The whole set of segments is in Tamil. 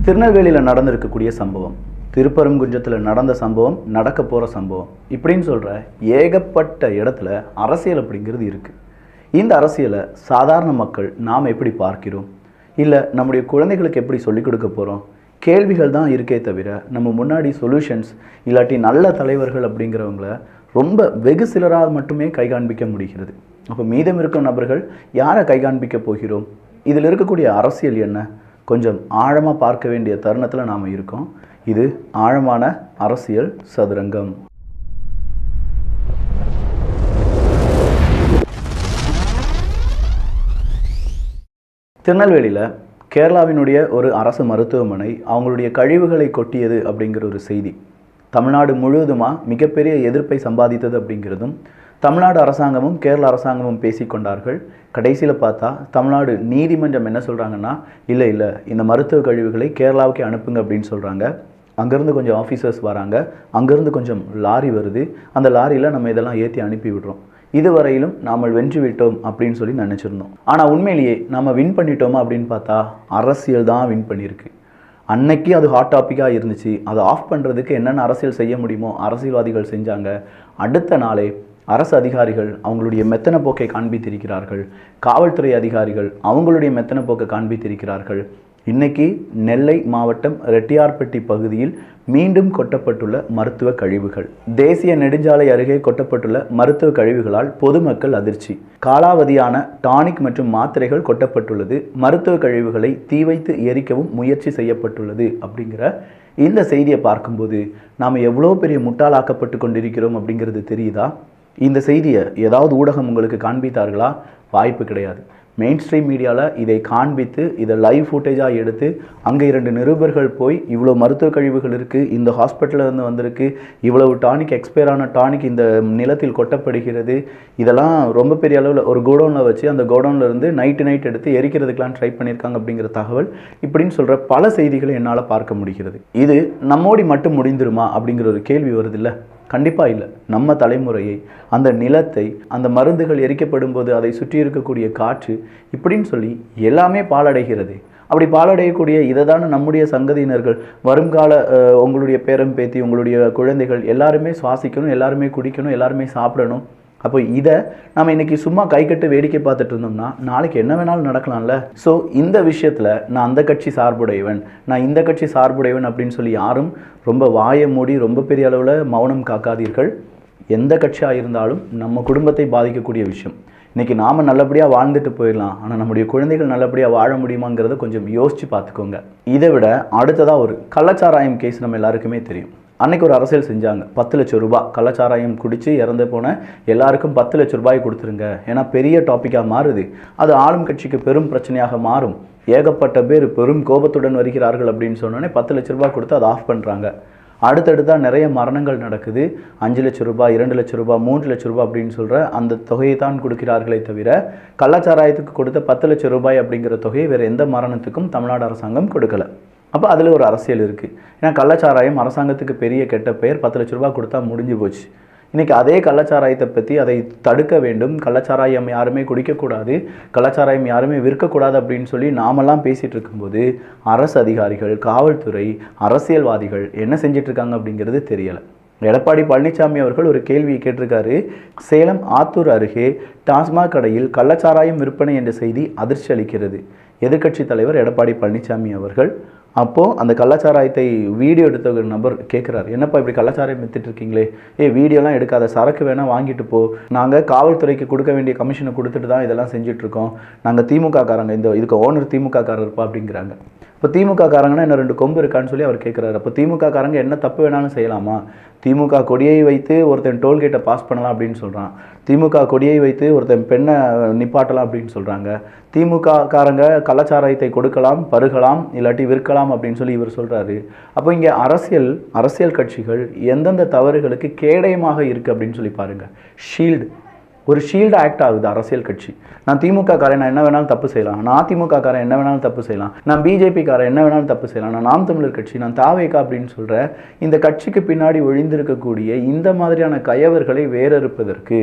திருநெல்வேலியில் நடந்திருக்கக்கூடிய சம்பவம், திருப்பரங்குன்றத்தில் நடந்த சம்பவம், நடக்க போகிற சம்பவம் இப்படின்னு சொல்கிற ஏகப்பட்ட இடத்துல அரசியல் அப்படிங்கிறது இருக்குது. இந்த அரசியலை சாதாரண மக்கள் நாம் எப்படி பார்க்கிறோம், இல்லை நம்முடைய குழந்தைகளுக்கு எப்படி சொல்லிக் கொடுக்க போகிறோம்? கேள்விகள் தான் இருக்கே தவிர நம்ம முன்னாடி சொல்யூஷன்ஸ் இல்லாட்டி நல்ல தலைவர்கள் அப்படிங்கிறவங்கள ரொம்ப வெகு சிலராக மட்டுமே கை காண்பிக்க முடிகிறது. அப்போ மீதம் இருக்கும் நபர்கள் யாரை கை காண்பிக்க போகிறோம்? இதில் இருக்கக்கூடிய அரசியல் என்ன? கொஞ்சம் ஆழமாக பார்க்க வேண்டிய தருணத்தில் நாம் இருக்கோம். இது ஆழமான அரசியல் சதுரங்கம். திருநெல்வேலியில் கேரளாவினுடைய ஒரு அரசு மருத்துவமனை அவங்களுடைய கழிவுகளை கொட்டியது அப்படிங்கிற ஒரு செய்தி தமிழ்நாடு முழுவதுமாக மிகப்பெரிய எதிர்ப்பை சம்பாதித்தது அப்படிங்கிறதும் தமிழ்நாடு அரசாங்கமும் கேரள அரசாங்கமும் பேசிக்கொண்டார்கள். கடைசியில் பார்த்தா தமிழ்நாடு நீதிமன்றம் என்ன சொல்கிறாங்கன்னா, இல்லை இந்த மருத்துவ கழிவுகளை கேரளாவுக்கு அனுப்புங்க அப்படின்னு சொல்கிறாங்க. அங்கேருந்து கொஞ்சம் ஆஃபீஸர்ஸ் வராங்க, அங்கேருந்து கொஞ்சம் லாரி வருது, அந்த லாரியில் நம்ம இதெல்லாம் ஏற்றி அனுப்பி விடுறோம். இதுவரையிலும் நாம் வென்று விட்டோம் அப்படின்னு சொல்லி நினச்சிருந்தோம். ஆனால் உண்மையிலேயே நம்ம வின் பண்ணிட்டோமா அப்படின்னு பார்த்தா அரசியல் தான் வின் பண்ணியிருக்கு. அன்னைக்கு அது ஹாட் டாப்பிக்காக இருந்துச்சு. அதை ஆஃப் பண்ணுறதுக்கு என்னென்ன அரசியல் செய்ய முடியுமோ அரசியல்வாதிகள் செஞ்சாங்க. அடுத்த நாளே அரசு அதிகாரிகள் அவங்களுடைய மெத்தன போக்கை காண்பித்திருக்கிறார்கள். காவல்துறை அதிகாரிகள் அவங்களுடைய மெத்தன போக்கை காண்பித்திருக்கிறார்கள். இன்னைக்கு நெல்லை மாவட்டம் ரெட்டியார்பட்டி பகுதியில் மீண்டும் கொட்டப்பட்டுள்ள மருத்துவ கழிவுகள், தேசிய நெடுஞ்சாலை அருகே கொட்டப்பட்டுள்ள மருத்துவ கழிவுகளால் பொதுமக்கள் அதிர்ச்சி. காலாவதியான டானிக் மற்றும் மாத்திரைகள் கொட்டப்பட்டுள்ளது. மருத்துவ கழிவுகளை தீ வைத்து எரிக்கவும் முயற்சி செய்யப்பட்டுள்ளது அப்படிங்கிற இந்த செய்தியை பார்க்கும்போது நாம் எவ்வளோ பெரிய முட்டாளாக்கப்பட்டு கொண்டிருக்கிறோம் அப்படிங்கிறது தெரியுதா? இந்த செய்தியை ஏதாவது ஊடகம் உங்களுக்கு காண்பித்தார்களா? வாய்ப்பு கிடையாது. மெயின் ஸ்ட்ரீம் மீடியாவில் இதை காண்பித்து இதை லைவ் ஃபுட்டேஜாக எடுத்து அங்கே 2 நிருபர்கள் போய் இவ்வளோ மருத்துவ கழிவுகள் இருக்குது, இந்த ஹாஸ்பிட்டலிருந்து வந்திருக்கு, இவ்வளவு டானிக் எக்ஸ்பயரான டானிக் இந்த நிலத்தில் கொட்டப்படுகிறது, இதெல்லாம் ரொம்ப பெரிய அளவில் ஒரு கோடவுனில் வச்சு அந்த கோடவுனில் இருந்து நைட் எடுத்து எரிக்கிறதுக்கெலாம் ட்ரை பண்ணியிருக்காங்க அப்படிங்கிற தகவல் இப்படின்னு சொல்கிற பல செய்திகளை என்னால் பார்க்க முடிகிறது. இது நம்மோடி மட்டும் முடிந்துருமா அப்படிங்கிற ஒரு கேள்வி வருது இல்லை? கண்டிப்பாக இல்லை. நம்ம தலைமுறையை, அந்த நிலத்தை, அந்த மருந்துகள் எரிக்கப்படும் போது அதை சுற்றி இருக்கக்கூடிய காற்று இப்படின்னு சொல்லி எல்லாமே பாலடைகிறது. அப்படி பாலடையக்கூடிய இதை தானே நம்முடைய சங்கதியினர்கள், வருங்கால உங்களுடைய பேரம் பேத்தி, உங்களுடைய குழந்தைகள் எல்லாருமே சுவாசிக்கணும், எல்லாருமே குடிக்கணும், எல்லாருமே சாப்பிடணும். அப்போ இதை நம்ம இன்றைக்கி சும்மா கை கட்டு வேடிக்கை பார்த்துட்டு இருந்தோம்னா நாளைக்கு என்ன வேணாலும் நடக்கலாம்ல. ஸோ இந்த விஷயத்தில் நான் அந்த கட்சி சார்புடையவன், நான் இந்த கட்சி சார்புடையவன் அப்படின்னு சொல்லி யாரும் ரொம்ப வாயை மூடி ரொம்ப பெரிய அளவில் மௌனம் காக்காதீர்கள். எந்த கட்சியாக இருந்தாலும் நம்ம குடும்பத்தை பாதிக்கக்கூடிய விஷயம். இன்றைக்கி நாம் நல்லபடியாக வாழ்ந்துட்டு போயிடலாம், ஆனால் நம்முடைய குழந்தைகள் நல்லபடியாக வாழ முடியுமாங்கிறத கொஞ்சம் யோசித்து பார்த்துக்கோங்க. இதை விட அடுத்ததாக ஒரு கள்ளச்சாராயம் கேஸ் நம்ம எல்லாருக்குமே தெரியும். அன்றைக்கி ஒரு அரசியல் செஞ்சாங்க. 10 லட்சம் ரூபாய் கள்ளச்சாராயம் குடித்து இறந்து போன எல்லாருக்கும் 10 லட்சம் ரூபாய் கொடுத்துருங்க. ஏன்னா பெரிய டாப்பிக்காக மாறுது, அது ஆளும் கட்சிக்கு பெரும் பிரச்சனையாக மாறும், ஏகப்பட்ட பேர் பெரும் கோபத்துடன் வருகிறார்கள் அப்படின்னு சொன்னோன்னே 10 லட்சம் ரூபாய் கொடுத்து அதை ஆஃப் பண்ணுறாங்க. அடுத்தடுத்தாக நிறைய மரணங்கள் நடக்குது. 5 லட்சம் ரூபாய், 2 லட்சம் ரூபாய், 3 லட்சம் ரூபாய் அப்படின்னு சொல்கிற அந்த தொகையை தான் கொடுக்கிறார்களே தவிர கள்ளச்சாராயத்துக்கு கொடுத்த 10 லட்சம் ரூபாய் அப்படிங்கிற தொகையை வேறு எந்த மரணத்துக்கும் தமிழ்நாடு அரசாங்கம் கொடுக்கல. அப்போ அதில் ஒரு அரசியல் இருக்குது. ஏன்னா கள்ளச்சாராயம் அரசாங்கத்துக்கு பெரிய கெட்ட பெயர், 10 லட்ச ரூபா கொடுத்தா முடிஞ்சு போச்சு. இன்றைக்கி அதே கள்ளச்சாராயத்தை பற்றி அதை தடுக்க வேண்டும், கள்ளச்சாராயம் யாருமே குடிக்கக்கூடாது, கள்ளச்சாராயம் யாருமே விற்கக்கூடாது அப்படின்னு சொல்லி நாமெல்லாம் பேசிகிட்டு இருக்கும்போது அரசு அதிகாரிகள், காவல்துறை, அரசியல்வாதிகள் என்ன செஞ்சிட்ருக்காங்க அப்படிங்கிறது தெரியலை. எடப்பாடி பழனிசாமி அவர்கள் ஒரு கேள்வியை கேட்டிருக்காரு. சேலம் ஆத்தூர் அருகே டாஸ்மாக் கடையில் கள்ளச்சாராயம் விற்பனை என்ற செய்தி அதிர்ச்சி அளிக்கிறது. எதிர்க்கட்சி தலைவர் எடப்பாடி பழனிசாமி அவர்கள் அப்போது அந்த கள்ளச்சாராயத்தை வீடியோ எடுத்த ஒரு நபர் கேட்குறாரு, என்னப்பா இப்படி கள்ளச்சாராயம் வித்துட்டு இருக்கீங்களே, வீடியோலாம் எடுக்காத, சரக்கு வேணால் வாங்கிட்டு போ, நாங்கள் காவல்துறைக்கு கொடுக்க வேண்டிய கமிஷனை கொடுத்துட்டு தான் இதெல்லாம் செஞ்சிட்ருக்கோம், நாங்கள் திமுக காரங்க, இதுக்கு ஓனர் திமுக காரர் இருப்பா அப்படிங்கிறாங்க. இப்போ திமுக காரங்கன்னா என்ன 2 கொம்பு இருக்கான்னு சொல்லி அவர் கேட்குறாரு. அப்போ திமுக காரங்க என்ன தப்பு வேணாலும் செய்யலாமா? திமுக கொடியை வைத்து ஒருத்தன் டோல்கேட்டை பாஸ் பண்ணலாம் அப்படின்னு சொல்கிறான், திமுக கொடியை வைத்து ஒருத்தன் பெண்ணை நிப்பாட்டலாம் அப்படின்னு சொல்கிறாங்க, திமுக காரங்க கள்ளச்சாராயத்தை கொடுக்கலாம், பருகலாம், இல்லாட்டி விற்கலாம் அப்படின்னு சொல்லி இவர் சொல்கிறாரு. அப்போ இங்கே அரசியல் கட்சிகள் எந்தெந்த தவறுகளுக்கு கேடயமாக இருக்குது அப்படின்னு சொல்லி பாருங்கள். ஷீல்டு ஒரு ஷீல்டு ஆக்ட் ஆகுது அரசியல் கட்சி. நான் திமுக காரன், நான் என்ன வேணாலும் தப்பு செய்யலாம். நான் அதிமுக காரன், என்ன வேணாலும் தப்பு செய்யலாம். நான் பிஜேபி காரன், என்ன வேணாலும் தப்பு செய்யலாம். நான் நாம் தமிழர் கட்சி, நான் தாவேகா அப்படின்னு சொல்கிற இந்த கட்சிக்கு பின்னாடி ஒழிந்திருக்கக்கூடிய இந்த மாதிரியான கயவர்களை வேறறுப்பதற்கு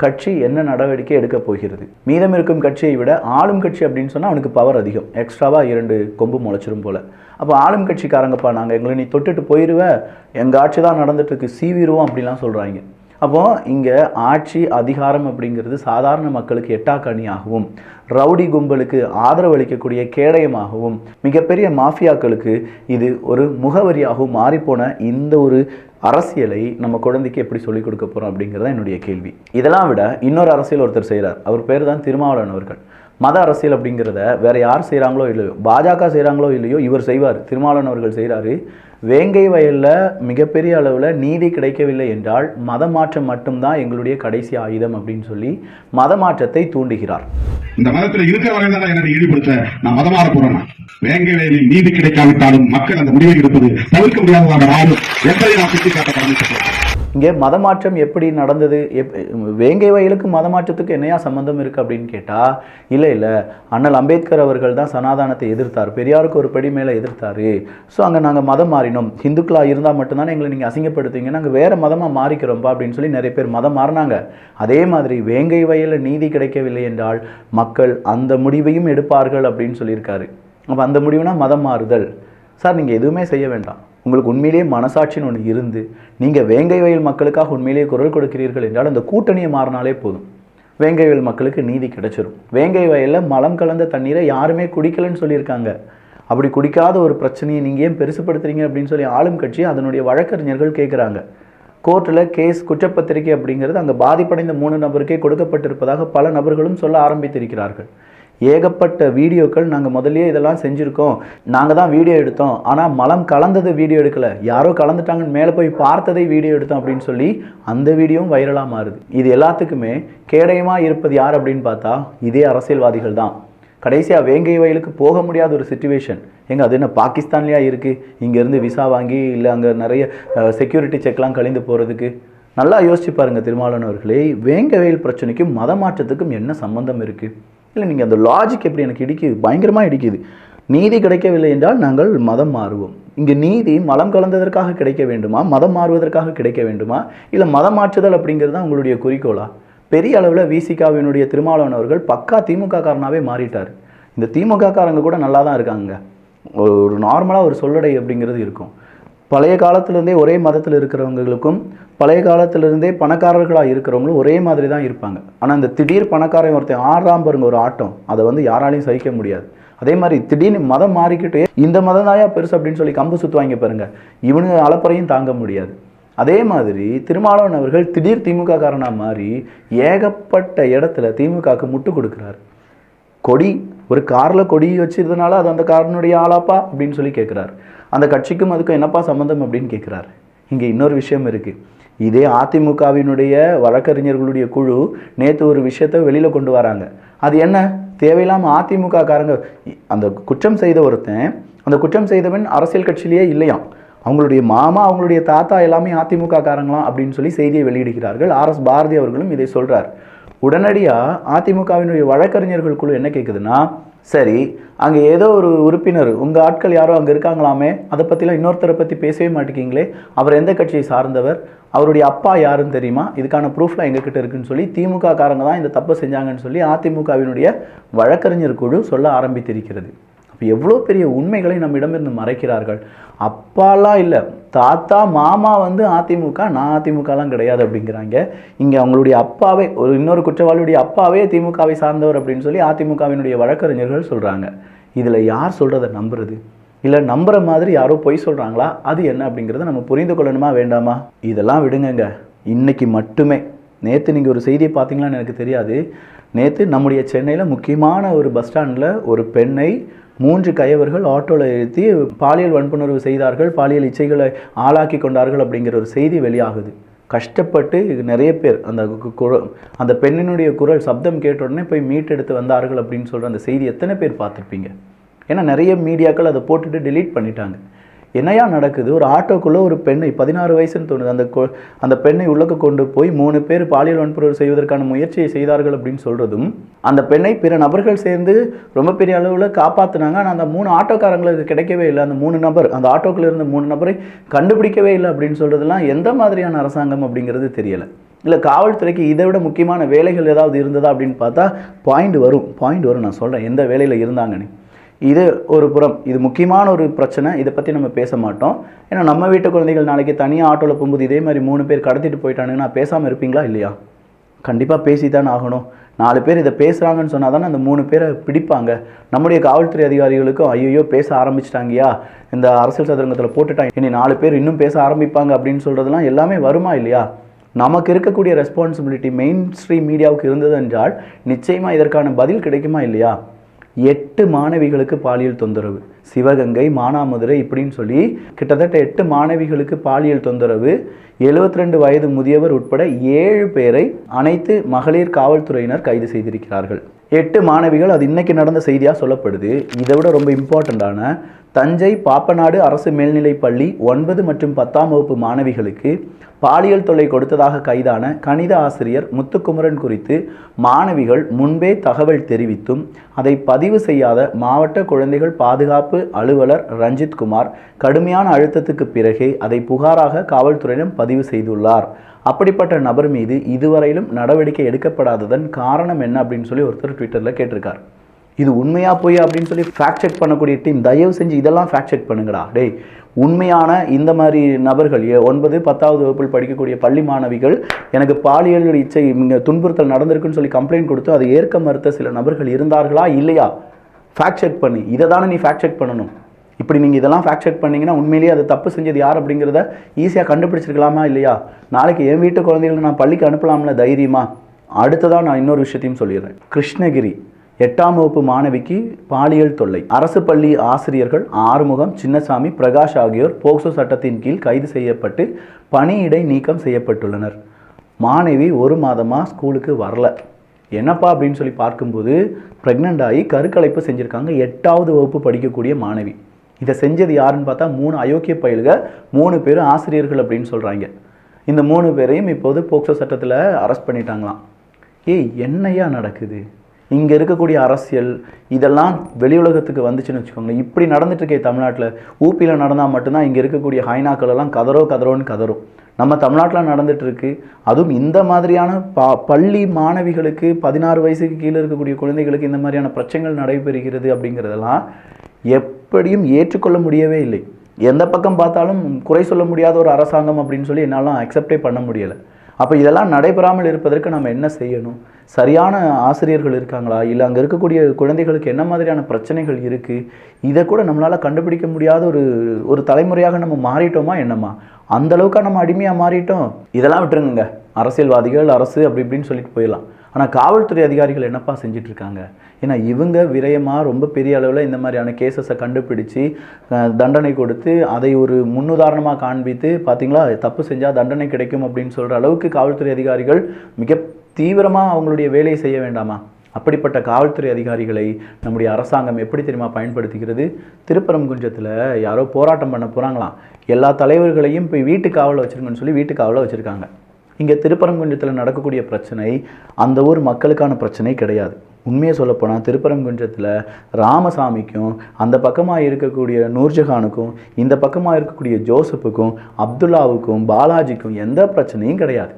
கட்சி என்ன நடவடிக்கை எடுக்க போகிறது? மீதம் இருக்கும் கட்சியை விட ஆளும் கட்சி அப்படின்னு சொன்னால் அவனுக்கு பவர் அதிகம், எக்ஸ்ட்ராவாக 2 கொம்பு முளைச்சிரும் போல். அப்போ ஆளும் கட்சிக்காரங்கப்பா, நாங்கள் எங்களை நீ தொட்டுட்டு போயிடுவேன், எங்கள் ஆட்சி தான் நடந்துட்டு இருக்கு, சீவிடுவோம் அப்படிலாம் சொல்கிறாங்க. அப்போது இங்கே ஆட்சி அதிகாரம் அப்படிங்கிறது சாதாரண மக்களுக்கு எட்டாக்கணியாகவும், ரவுடி கும்பலுக்கு ஆதரவு அளிக்கக்கூடிய கேடயமாகவும், மிகப்பெரிய மாஃபியாக்களுக்கு இது ஒரு முகவரியாகவும் மாறிப்போன இந்த ஒரு அரசியலை நம்ம குழந்தைக்கு எப்படி சொல்லிக் கொடுக்க போகிறோம் அப்படிங்கிறத என்னுடைய கேள்வி. இதெல்லாம் விட இன்னொரு அரசியல் ஒருத்தர் செய்கிறார். அவர் பேர் தான் திருமாவளவன் அவர்கள். மத அரசியல் அப்படிங்கிறத வேறு யார் செய்கிறாங்களோ இல்லையோ, பாஜக செய்கிறாங்களோ இல்லையோ, இவர் செய்வார். திருமாவளவன் அவர்கள் செய்கிறாரு. வேங்கை வயலில் மிகப்பெரிய அளவில் நீதி கிடைக்கவில்லை என்றால் மத மாற்றம் மட்டும்தான் எங்களுடைய கடைசி ஆயுதம் அப்படின்னு சொல்லி மத மாற்றத்தை தூண்டுகிறார். இந்த மதத்தில் இருக்கிறவர்கள் தான் என்னை ஈடுபடுத்த நான் மதமாற போறேன். வேங்கை வயலில் நீதி கிடைக்காவிட்டாலும் மக்கள் அந்த முடிவை எடுப்பது தவிர்க்க முடியாததாக நானும் என்பதை நான் சுட்டிக்காட்ட கடமைப்பட்டேன். இங்கே மத மாற்றம் எப்படி நடந்தது? வேங்கை வயலுக்கு மத மாற்றத்துக்கு என்னையா சம்மந்தம் இருக்குது அப்படின்னு கேட்டால், இல்லை அண்ணல் அம்பேத்கர் அவர்கள் தான் சனாதானத்தை எதிர்த்தார், பெரியாருக்கு ஒரு படி மேலே எதிர்த்தார். ஸோ அங்கே நாங்கள் மதம் மாறினோம், ஹிந்துக்களாக இருந்தால் மட்டும்தானே எங்களை நீங்கள் அசிங்கப்படுத்துவீங்க, நாங்கள் வேறு மதமாக மாறிக்கிறோம்ப்பா அப்படின்னு சொல்லி நிறைய பேர் மதம் மாறினாங்க. அதே மாதிரி வேங்கை வயலில் நீதி கிடைக்கவில்லை என்றால் மக்கள் அந்த முடிவையும் எடுப்பார்கள் அப்படின்னு சொல்லியிருக்காரு. அப்போ அந்த முடிவுனா மதம் மாறுதல். சார், நீங்கள் எதுவுமே செய்ய வேண்டாம். உங்களுக்கு உண்மையிலேயே மனசாட்சின்னு ஒன்று இருந்து நீங்கள் வேங்கை வயல் மக்களுக்காக உண்மையிலேயே குரல் கொடுக்கிறீர்கள் என்றால் அந்த கூட்டணியை மாறினாலே போதும், வேங்கை வயல் மக்களுக்கு நீதி கிடைச்சிடும். வேங்கை வயலில் மலம் கலந்த தண்ணீரை யாருமே குடிக்கலன்னு சொல்லியிருக்காங்க. அப்படி குடிக்காத ஒரு பிரச்சனையை நீங்கள் ஏன் பெருசுப்படுத்துறீங்க அப்படின்னு சொல்லி ஆளும் கட்சி அதனுடைய வழக்கறிஞர்கள் கேட்குறாங்க. கோர்ட்டில் கேஸ் குற்றப்பத்திரிகை அப்படிங்கிறது அங்கே பாதிப்படைந்த 3 நபருக்கே கொடுக்கப்பட்டிருப்பதாக பல நபர்களும் சொல்ல ஆரம்பித்திருக்கிறார்கள். ஏகப்பட்ட வீடியோக்கள் நாங்கள் முதல்லயே இதெல்லாம் செஞ்சுருக்கோம், நாங்கள் தான் வீடியோ எடுத்தோம், ஆனால் மலம் கலந்ததை வீடியோ எடுக்கலை, யாரோ கலந்துட்டாங்கன்னு மேலே போய் பார்த்ததை வீடியோ எடுத்தோம் அப்படின்னு சொல்லி அந்த வீடியோவும் வைரலாக மாறுது. இது எல்லாத்துக்குமே கேடயமாக இருப்பது யார் அப்படின்னு பார்த்தா இதே அரசியல்வாதிகள் தான். கடைசியாக வேங்கை வயலுக்கு போக முடியாத ஒரு சிச்சுவேஷன். எங்கே அது என்ன பாகிஸ்தான்லேயா இருக்குது? இங்கேருந்து விசா வாங்கி இல்லை அங்கே நிறைய செக்யூரிட்டி செக்லாம் கழிந்து போகிறதுக்கு. நல்லா யோசிச்சு பாருங்கள் திருமாவளவன் அவர்களே, வேங்கை வயல் பிரச்சனைக்கும் மத மாற்றத்துக்கும் என்ன சம்பந்தம் இருக்குது? இல்லை, நீங்கள் அந்த லாஜிக் எப்படி எனக்கு இடிக்குது, பயங்கரமாக இடிக்குது. நீதி கிடைக்கவில்லை என்றால் நாங்கள் மதம் மாறுவோம். இங்கே நீதி மலம் கலந்ததற்காக கிடைக்க வேண்டுமா, மதம் மாறுவதற்காக கிடைக்க வேண்டுமா, இல்லை மதம் மாற்றுதல் அப்படிங்கிறது தான் உங்களுடைய குறிக்கோளா? பெரிய அளவில் விசிகாவினுடைய திருமாவளவன் அவர்கள் பக்கா திமுக காரனாகவே மாறிட்டார். இந்த திமுக காரங்க கூட நல்லா தான் இருக்காங்க. ஒரு நார்மலாக ஒரு சொல்லடை அப்படிங்கிறது இருக்கும். பழைய காலத்திலேருந்தே ஒரே மதத்தில் இருக்கிறவங்களுக்கும் பழைய காலத்திலிருந்தே பணக்காரர்களாக இருக்கிறவங்களும் ஒரே மாதிரி தான் இருப்பாங்க. ஆனால் இந்த திடீர் பணக்காரன் ஒருத்தன் ஆடுறான் பாருங்க ஒரு ஆட்டம், அதை வந்து யாராலையும் சகிக்க முடியாது. அதே மாதிரி திடீர்னு மதம் மாறிக்கிட்டு இந்த மதம் தாயா பெருசு அப்படின்னு சொல்லி கம்பு சுற்றுவாங்க பாருங்க, இவனுங்க அலப்பறையும் தாங்க முடியாது. அதே மாதிரி திருமாவளவன் அவர்கள் திடீர் திமுக காரனாக மாறி ஏகப்பட்ட இடத்துல திமுகவுக்கு முட்டு கொடுக்குறாரு. கொடி ஒரு காரில் கொடி வச்சிருந்தனால அது அந்த காரனுடைய ஆளாப்பா அப்படின்னு சொல்லி கேட்குறாரு. அந்த கட்சிக்கும் அதுக்கும் என்னப்பா சம்மந்தம் அப்படின்னு கேட்குறாரு. இங்கே இன்னொரு விஷயம் இருக்குது. இதே அதிமுகவினுடைய வழக்கறிஞர்களுடைய குழு நேற்று ஒரு விஷயத்தை வெளியில் கொண்டு வராங்க. அது என்ன, தேவையில்லாமல் அதிமுக காரங்க அந்த குற்றம் செய்த ஒருத்தன், அந்த குற்றம் செய்தவன் அரசியல் கட்சியிலேயே இல்லையாம், அவங்களுடைய மாமா அவங்களுடைய தாத்தா எல்லாமே அதிமுக காரங்களாம் அப்படின்னு சொல்லி செய்தியை வெளியிடுகிறார்கள். RS பாரதி அவர்களும் இதை சொல்கிறார். உடனடியாக அதிமுகவினுடைய வழக்கறிஞர்கள் குழு என்ன கேட்குதுன்னா, சரி அங்கே ஏதோ ஒரு உறுப்பினர் உங்கள் ஆட்கள் யாரோ அங்கே இருக்காங்களாமே, அதை பற்றிலாம் இன்னொருத்தரை பற்றி பேசவே மாட்டேங்கிங்களே, அவர் எந்த கட்சியை சார்ந்தவர், அவருடைய அப்பா யாருன்னு தெரியுமா, இதுக்கான ப்ரூஃப்லாம் எங்ககிட்ட இருக்குன்னு சொல்லி திமுக காரங்க தான் இந்த தப்பை செஞ்சாங்கன்னு சொல்லி அதிமுகவினுடைய வழக்கறிஞர் குழு சொல்ல ஆரம்பித்திருக்கிறது. அப்போ எவ்வளோ பெரிய உண்மைகளை நம்மிடமிருந்து மறைக்கிறார்கள். அப்பாலாம் இல்லை, தாத்தா மாமா வந்து அதிமுக, நான் அதிமுகலாம் கிடையாது அப்படிங்கிறாங்க. இங்கே அவங்களுடைய அப்பாவே, ஒரு இன்னொரு குற்றவாளியுடைய அப்பாவே திமுகவை சார்ந்தவர் அப்படின்னு சொல்லி அதிமுகவினுடைய வழக்கறிஞர்கள் சொல்கிறாங்க. இதில் யார் சொல்கிறத நம்புறது? இல்லை நம்புகிற மாதிரி யாரோ பொய் சொல்கிறாங்களா? அது என்ன அப்படிங்கிறத நம்ம புரிந்து கொள்ளணுமா வேண்டாமா? இதெல்லாம் விடுங்கங்க. இன்னைக்கு மட்டுமே, நேற்று நீங்கள் ஒரு செய்தியை பார்த்தீங்களான்னு எனக்கு தெரியாது. நேற்று நம்முடைய சென்னையில் முக்கியமான ஒரு பஸ் ஸ்டாண்டில் ஒரு பெண்ணை 3 கயவர்கள் ஆட்டோவில் ஏற்றி பாலியல் வன்புணர்வு செய்தார்கள், பாலியல் இச்சைகளை ஆளாக்கி கொண்டார்கள் அப்படிங்கிற ஒரு செய்தி வெளியாகுது. கஷ்டப்பட்டு நிறைய பேர் அந்த பெண்ணினுடைய குரல் சப்தம் கேட்ட உடனே போய் மீட்டெடுத்து வந்தார்கள் அப்படின்னு சொல்கிற அந்த செய்தி எத்தனை பேர் பார்த்துருப்பீங்க? ஏன்னா நிறைய மீடியாக்கள் அதை போட்டுட்டு டெலீட் பண்ணிட்டாங்க. என்னையா நடக்குது? ஒரு ஆட்டோக்குள்ளே ஒரு பெண்ணை 16 வயசுன்னு தோணுது, அந்த பெண்ணை உள்ளக்க கொண்டு போய் 3 பேர் பாலியல் வன்புணர்வு செய்வதற்கான முயற்சியை செய்தார்கள் அப்படின்னு சொல்கிறதும், அந்த பெண்ணை பிற நபர்கள் சேர்ந்து ரொம்ப பெரிய அளவில் காப்பாற்றினாங்க. ஆனால் அந்த 3 ஆட்டோக்காரங்களுக்கு கிடைக்கவே இல்லை. அந்த 3 நபர், அந்த ஆட்டோக்குள்ள இருந்த 3 நபரை கண்டுபிடிக்கவே இல்லை அப்படின்னு சொல்கிறதுலாம் எந்த மாதிரியான அரசாங்கம் அப்படிங்கிறது தெரியலை. இல்லை காவல்துறைக்கு இதை விட முக்கியமான வேலைகள் ஏதாவது இருந்ததா அப்படின்னு பார்த்தா பாயிண்ட் வரும். நான் சொல்கிறேன் எந்த வேலையில் இருந்தாங்கன்னு. இது ஒரு புறம், இது முக்கியமான ஒரு பிரச்சனை. இதை பற்றி நம்ம பேச மாட்டோம். ஏன்னா நம்ம வீட்டு குழந்தைகள் நாளைக்கு தனியாக ஆட்டோவில் போகும்போது இதே மாதிரி 3 பேர் கடத்திட்டு போயிட்டானுங்கன்னா பேசாமல் இருப்பீங்களா இல்லையா? கண்டிப்பாக பேசித்தானே ஆகணும். 4 பேர் இதை பேசுகிறாங்கன்னு சொன்னால் தானே அந்த 3 பேரை பிடிப்பாங்க. நம்முடைய காவல்துறை அதிகாரிகளுக்கும் ஐயோ பேச ஆரம்பிச்சிட்டாங்கயா, இந்த அரசியல் சதுரங்கத்தில் போட்டுட்டாங்க, இனி 4 பேர் இன்னும் பேச ஆரம்பிப்பாங்க அப்படின்னு சொல்கிறதுலாம் எல்லாமே வருமா இல்லையா? நமக்கு இருக்கக்கூடிய ரெஸ்பான்சிபிலிட்டி மெயின் ஸ்ட்ரீம் மீடியாவுக்கு இருந்தது என்றால் நிச்சயமாக இதற்கான பதில் கிடைக்குமா இல்லையா? 8 மாணவிகளுக்கு பாலியல் தொந்தரவு, சிவகங்கை, மானாமதுரை இப்படின்னு சொல்லி கிட்டத்தட்ட 8 மாணவிகளுக்கு பாலியல் தொந்தரவு, 72 வயது முதியவர் உட்பட 7 பேரை அனைத்து மகளிர் காவல்துறையினர் கைது செய்திருக்கிறார்கள். 8 மாணவிகள், அது இன்னைக்கு நடந்த செய்தியாக சொல்லப்படுது. இதை விட ரொம்ப இம்பார்ட்டண்ட்டான தஞ்சை பாப்பநாடு அரசு மேல்நிலைப் பள்ளி 9 மற்றும் 10ஆம் வகுப்பு மாணவிகளுக்கு பாலியல் தொல்லை கொடுத்ததாக கைதான கணித ஆசிரியர் முத்துக்குமரன் குறித்து மாணவிகள் முன்பே தகவல் தெரிவித்தும் அதை பதிவு செய்யாத மாவட்ட குழந்தைகள் பாதுகாப்பு அலுவலர் ரஞ்சித் குமார் கடுமையான அழுத்தத்துக்கு பிறகே அதை புகாராக காவல்துறையிடம் பதிவு செய்துள்ளார். அப்படிப்பட்ட நபர் மீது இதுவரையிலும் நடவடிக்கை எடுக்கப்படாததன் காரணம் என்ன அப்படின்னு சொல்லி ஒருத்தர் ட்விட்டரில் கேட்டிருக்கார். இது உண்மையா போய் அப்படின்னு சொல்லி ஃபேக்ட் செக் பண்ணக்கூடிய டீம் தயவு செஞ்சு இதெல்லாம் ஃபேக்ட் செக் பண்ணுங்கடா. டேய், உண்மையான இந்த மாதிரி நபர்கள் 9, 10வது வகுப்பில் படிக்கக்கூடிய பள்ளி மாணவிகள் எனக்கு பாலியல் இச்சை துன்புறுத்தல் நடந்திருக்குன்னு சொல்லி கம்ப்ளைண்ட் கொடுத்து அதை ஏற்க மறுத்த சில நபர்கள் இருந்தார்களா இல்லையா? ஃபேக்ட் செக் பண்ணி இதை தானே நீ ஃபேக்ட் செக் பண்ணணும். இப்படி நீங்கள் இதெல்லாம் ஃபேக்ட் செக் பண்ணிங்கன்னா உண்மையிலேயே அது தப்பு செஞ்சது யார் அப்படிங்கிறத ஈஸியாக கண்டுபிடிச்சிருக்கலாமா இல்லையா? நாளைக்கு என் வீட்டு குழந்தைகளை நான் பள்ளிக்கு அனுப்பலாம்ல தைரியமா? அடுத்ததான் நான் இன்னொரு விஷயத்தையும் சொல்லிடுறேன். கிருஷ்ணகிரி 8ஆம் வகுப்பு மாணவிக்கு பாலியல் தொல்லை. அரசு பள்ளி ஆசிரியர்கள் ஆறுமுகம், சின்னசாமி, பிரகாஷ் ஆகியோர் போக்சோ சட்டத்தின் கீழ் கைது செய்யப்பட்டு பணியிடை நீக்கம் செய்யப்பட்டுள்ளனர். மாணவி 1 மாதமாக ஸ்கூலுக்கு வரல. என்னப்பா அப்படின்னு சொல்லி பார்க்கும்போது ப்ரெக்னென்ட் ஆகி கருக்கலைப்பு செஞ்சுருக்காங்க. 8வது வகுப்பு படிக்கக்கூடிய மாணவி. இதை செஞ்சது யாருன்னு பார்த்தா 3 அயோக்கிய பயல்க, 3 பேர் ஆசிரியர்கள் அப்படின்னு சொல்கிறாங்க. இந்த 3 பேரையும் இப்போது போக்சோ சட்டத்தில் அரெஸ்ட் பண்ணிட்டாங்களாம். என்னையா நடக்குது? இங்கே இருக்கக்கூடிய அரசியல் இதெல்லாம் வெளி உலகத்துக்கு வந்துச்சுன்னு வச்சுக்கோங்களேன். இப்படி நடந்துட்டு இருக்கே தமிழ்நாட்டில். ஊப்பியில் நடந்தால் மட்டும்தான் இங்கே இருக்கக்கூடிய ஹைனாக்கள் எல்லாம் கதரோன்னு கதறும். நம்ம தமிழ்நாட்டில் நடந்துகிட்ருக்கு. அதுவும் இந்த மாதிரியான பள்ளி மாணவிகளுக்கு 16 வயசுக்கு கீழே இருக்கக்கூடிய குழந்தைகளுக்கு இந்த மாதிரியான பிரச்சனைகள் நடைபெறுகிறது அப்படிங்கிறதெல்லாம் எப்படியும் ஏற்றுக்கொள்ள முடியவே இல்லை. எந்த பக்கம் பார்த்தாலும் குறை சொல்ல முடியாத ஒரு அரசாங்கம் அப்படின்னு சொல்லி என்னாலும் அக்செப்டே பண்ண முடியலை. அப்போ இதெல்லாம் நடைபெறாமல் இருப்பதற்கு நம்ம என்ன செய்யணும்? சரியான ஆசிரியர்கள் இருக்காங்களா? இல்லை அங்கே இருக்கக்கூடிய குழந்தைகளுக்கு என்ன மாதிரியான பிரச்சனைகள் இருக்குது? இதை கூட நம்மளால் கண்டுபிடிக்க முடியாத ஒரு தலைமுறையாக நம்ம மாறிட்டோமா என்னம்மா? அந்தளவுக்காக நம்ம அடிமையாக மாறிட்டோம். இதெல்லாம் விட்டுருங்க. அரசியல்வாதிகள், அரசு அப்படி இப்படின்னு சொல்லிட்டு போயிடலாம். ஆனால் காவல்துறை அதிகாரிகள் என்னப்பா செஞ்சிட்ருக்காங்க? ஏன்னா இவங்க விரயமாக ரொம்ப பெரிய அளவில் இந்த மாதிரியான கேசஸை கண்டுபிடிச்சி தண்டனை கொடுத்து அதை ஒரு முன்னுதாரணமாக காண்பித்து பார்த்திங்களா தப்பு செஞ்சால் தண்டனை கிடைக்கும் அப்படின்னு சொல்கிற அளவுக்கு காவல்துறை அதிகாரிகள் மிக தீவிரமாக அவங்களுடைய வேலையை செய்ய வேண்டாமா? அப்படிப்பட்ட காவல்துறை அதிகாரிகளை நம்முடைய அரசாங்கம் எப்படி தெரியுமா பயன்படுத்திக்கிறது? திருப்பரங்குன்றத்தில் யாரோ போராட்டம் பண்ண போகிறாங்களாம். எல்லா தலைவர்களையும் போய் வீட்டு காவலில் வச்சுருங்கன்னு சொல்லி வீட்டு காவலில் வச்சுருக்காங்க. இங்கே திருப்பரங்குன்றத்தில் நடக்கக்கூடிய பிரச்சனை அந்த ஊர் மக்களுக்கான பிரச்சனை கிடையாது. உண்மையை சொல்லப்போனால் திருப்பரங்குன்றத்தில் ராமசாமிக்கும் அந்த பக்கமாக இருக்கக்கூடிய நூர்ஜஹானுக்கும் இந்த பக்கமாக இருக்கக்கூடிய ஜோசப்புக்கும் அப்துல்லாவுக்கும் பாலாஜிக்கும் எந்த பிரச்சனையும் கிடையாது.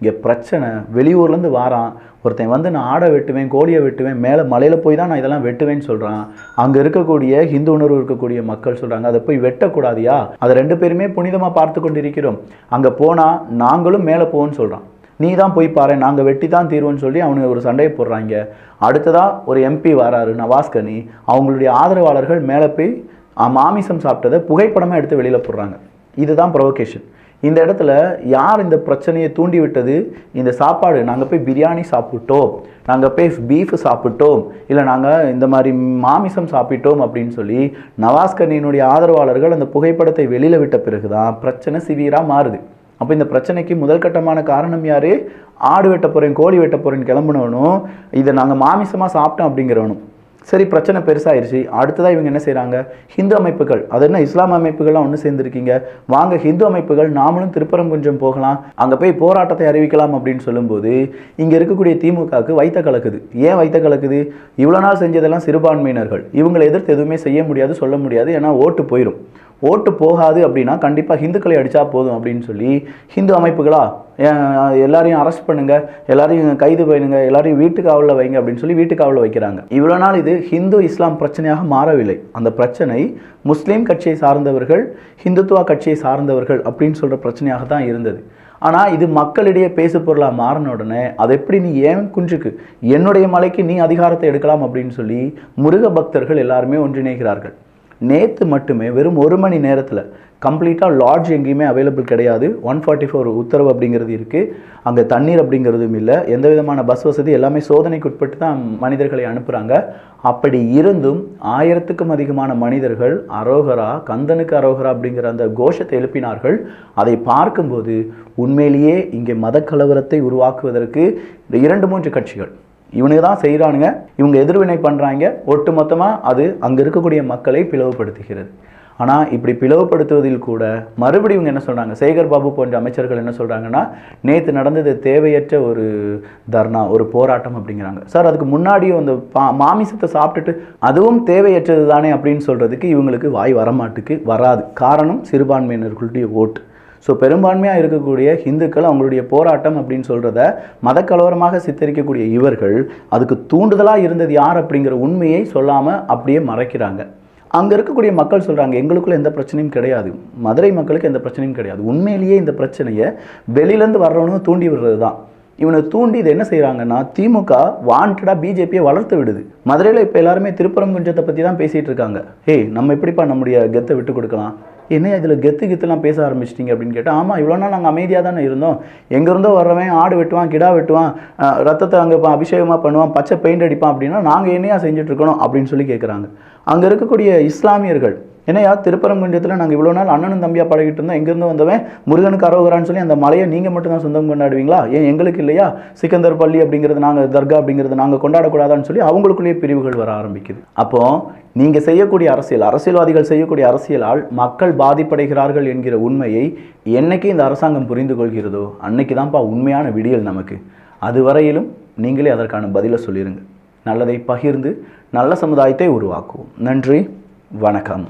இங்கே பிரச்சனை வெளியூர்லேருந்து வாரான் ஒருத்தன் வந்து நான் ஆடை வெட்டுவேன், கோழியை வெட்டுவேன், மேலே மலையில் போய் தான் நான் இதெல்லாம் வெட்டுவேன்னு சொல்கிறான். அங்கே இருக்கக்கூடிய ஹிந்து உணர்வு இருக்கக்கூடிய மக்கள் சொல்கிறாங்க அதை போய் வெட்டக்கூடாதியா? அதை 2 பேருமே புனிதமாக பார்த்து கொண்டு இருக்கிறோம். அங்கே போனால் நாங்களும் மேலே போவோன்னு சொல்கிறான். நீ தான் போய் பாரு, நாங்கள் வெட்டி தான் தீர்வோன்னு சொல்லி அவனுக்கு ஒரு சண்டையை போடுறாங்க. அடுத்ததாக ஒரு எம்பி வராரு நவாஸ்கனி, அவங்களுடைய ஆதரவாளர்கள் மேலே போய் மாமிசம் சாப்பிட்டதை புகைப்படமாக எடுத்து வெளியில் போடுறாங்க. இதுதான் ப்ரொவோகேஷன். இந்த இடத்துல யார் இந்த பிரச்சனையை தூண்டி விட்டது? இந்த சாப்பாடு நாங்கள் போய் பிரியாணி சாப்பிட்டோம், நாங்கள் போய் பீஃப் சாப்பிட்டோம், இல்லை நாங்கள் இந்த மாதிரி மாமிசம் சாப்பிட்டோம் அப்படின்னு சொல்லி நவாஸ்கனியினுடைய ஆதரவாளர்கள் அந்த புகைப்படத்தை வெளியில் விட்ட பிறகு தான் பிரச்சனை சிவியராக மாறுது. அப்போ இந்த பிரச்சனைக்கு முதல் கட்டமான காரணம் யார்? ஆடு வெட்ட போகிறேன், கோழி வெட்ட போகிறேன்னு கிளம்புனவனும், இதை நாங்கள் மாமிசமாக சாப்பிட்டோம் அப்படிங்கிறவனும். சரி, பிரச்சனை பெருசாயிருச்சு. அடுத்ததாக இவங்க என்ன செய்கிறாங்க, ஹிந்து அமைப்புகள், அது என்ன இஸ்லாம் அமைப்புகள்லாம் ஒன்று சேர்ந்துருக்கீங்க, வாங்க ஹிந்து அமைப்புகள் நாமளும் திருப்பரங்குன்றம் போகலாம், அங்கே போய் போராட்டத்தை அறிவிக்கலாம் அப்படின்னு சொல்லும்போது இங்கே இருக்கக்கூடிய திமுகவுக்கு வைத்த கலக்குது. ஏன் வைத்த கலக்குது? இவ்வளோ நாள் செஞ்சதெல்லாம் சிறுபான்மையினர்கள், இவங்களை எதிர்த்து எதுவுமே செய்ய முடியாது, சொல்ல முடியாது, ஏன்னா ஓட்டு போயிடும். ஓட்டு போகாது அப்படின்னா கண்டிப்பாக ஹிந்துக்களை அடித்தா போதும் அப்படின்னு சொல்லி ஹிந்து அமைப்புகளா எல்லாரையும் அரெஸ்ட் பண்ணுங்க, எல்லாரையும் கைது பண்ணுங்க, எல்லாரையும் வீட்டுக்கு காவலில் வைங்க அப்படின்னு சொல்லி வீட்டுக்கு காவலில் வைக்கிறாங்க. இவ்வளோ நாள் இது ஹிந்து இஸ்லாம் பிரச்சனையாக மாறவில்லை. அந்த பிரச்சனை முஸ்லீம் கட்சியை சார்ந்தவர்கள், ஹிந்துத்துவா கட்சியை சார்ந்தவர்கள் அப்படின்னு சொல்கிற பிரச்சனையாக தான் இருந்தது. ஆனால் இது மக்களிடையே பேசு பொருளாக மாறின உடனே அதை எப்படி நீ ஏன் குஞ்சுக்கு என்னுடைய மலைக்கு நீ அதிகாரத்தை எடுக்கலாம் அப்படின்னு சொல்லி முருக பக்தர்கள் எல்லாருமே ஒன்றிணைகிறார்கள். நேற்று மட்டுமே வெறும் 1 மணி நேரத்தில் கம்ப்ளீட்டாக லாட்ஜ் எங்கேயுமே அவைலபிள் கிடையாது. 144 உத்தரவு அப்படிங்கிறது இருக்குது. அங்கே தண்ணீர் அப்படிங்கிறதும் இல்லை, எந்த விதமான பஸ் வசதி, எல்லாமே சோதனைக்கு உட்பட்டு தான் மனிதர்களை அனுப்புகிறாங்க. அப்படி இருந்தும் 1000க்கும் அதிகமான மனிதர்கள் அரோகரா, கந்தனுக்கு அரோகரா அப்படிங்கிற அந்த கோஷத்தை எழுப்பினார்கள். அதை பார்க்கும்போது உண்மையிலேயே இங்கே மத கலவரத்தை உருவாக்குவதற்கு இந்த 2-3 கட்சிகள் இவனுக்கு தான் செய்கிறானுங்க, இவங்க எதிர்வினை பண்ணுறாங்க, ஒட்டு மொத்தமாக அது அங்கே இருக்கக்கூடிய மக்களை பிளவுபடுத்துகிறது. ஆனால் இப்படி பிளவுபடுத்துவதில் கூட மறுபடியும் இவங்க என்ன சொல்கிறாங்க, சேகர் பாபு போன்ற அமைச்சர்கள் என்ன சொல்கிறாங்கன்னா, நேற்று நடந்தது தேவையற்ற ஒரு தர்ணா, ஒரு போராட்டம் அப்படிங்கிறாங்க. சார், அதுக்கு முன்னாடியும் அந்த மாமிசத்தை சாப்பிட்டுட்டு அதுவும் தேவையற்றது தானே அப்படின்னு சொல்கிறதுக்கு இவங்களுக்கு வாய் வரமாட்டுக்கு வராது. காரணம் சிறுபான்மையினர்களுடைய ஓட்டு. ஸோ பெரும்பான்மையாக இருக்கக்கூடிய ஹிந்துக்கள் அவங்களுடைய போராட்டம் அப்படின்னு சொல்கிறத மதக்கலவரமாக சித்தரிக்கக்கூடிய இவர்கள் அதுக்கு தூண்டுதலாக இருந்தது யார் அப்படிங்கிற உண்மையை சொல்லாமல் அப்படியே மறைக்கிறாங்க. அங்கே இருக்கக்கூடிய மக்கள் சொல்கிறாங்க, எங்களுக்குள்ள எந்த பிரச்சனையும் கிடையாது, மதுரை மக்களுக்கு எந்த பிரச்சனையும் கிடையாது. உண்மையிலேயே இந்த பிரச்சனையை வெளியிலேருந்து வர்றவனுங்க தூண்டி விடுறது தான். இவனை தூண்டி இதை என்ன செய்கிறாங்கன்னா, திமுக வாண்டடாக பிஜேபியை வளர்த்து விடுது. மதுரையில் இப்போ எல்லாருமே திருப்பரங்குன்றத்தை பற்றி தான் பேசிகிட்டு இருக்காங்க. நம்ம எப்படிப்பா நம்முடைய கெத்தை விட்டு கொடுக்கலாம், என்ன இதில் கெத்துலாம் பேச ஆரம்பிச்சிட்டிங்க அப்படின்னு கேட்டால், ஆமாம் இவ்வளோ நாள் நாங்கள் அமைதியாக தானே இருந்தோம், எங்கேருந்தோ வர்றவன் ஆடு வெட்டுவான், கிடா வெட்டுவான், ரத்தத்தை அங்கே அபிஷேகமாக பண்ணுவான், பச்சை பெயிண்ட் அடிப்பான், அப்படின்னா நாங்கள் என்னையா செஞ்சுட்ருக்கணும் அப்படின்னு சொல்லி கேட்குறாங்க. அங்கே இருக்கக்கூடிய இஸ்லாமியர்கள், என்னையா திருப்பரங்குன்றத்தில் நாங்கள் இவ்வளோ நாள் அண்ணனும் தம்பியாக பழகிட்டு இருந்தோம், எங்கேருந்து வந்தவன் முருகனுக்கு அரோகரான்னு சொல்லி அந்த மலையை நீங்கள் மட்டும் தான் சொந்தம் கொண்டாடுவீங்களா, ஏன் எங்களுக்கு இல்லையா, சிக்கந்தர் பள்ளி அப்படிங்கிறது நாங்கள், தர்கா அப்படிங்கிறது நாங்கள் கொண்டாடக்கூடாதான்னு சொல்லி அவங்களுக்குள்ளேயே பிரிவுகள் வர ஆரம்பிக்குது. அப்போது நீங்கள் செய்யக்கூடிய அரசியல்வாதிகள் செய்யக்கூடிய அரசியலால் மக்கள் பாதிப்படைகிறார்கள் என்கிற உண்மையை என்னைக்கு இந்த அரசாங்கம் புரிந்து கொள்கிறதோ அன்னைக்கு தான்ப்பா உண்மையான விடியல் நமக்கு. அதுவரையிலும் நீங்களே அதற்கான பதிலை சொல்லிடுங்க. நல்லதை பகிர்ந்து நல்ல சமுதாயத்தை உருவாக்குவோம். நன்றி, வணக்கம்.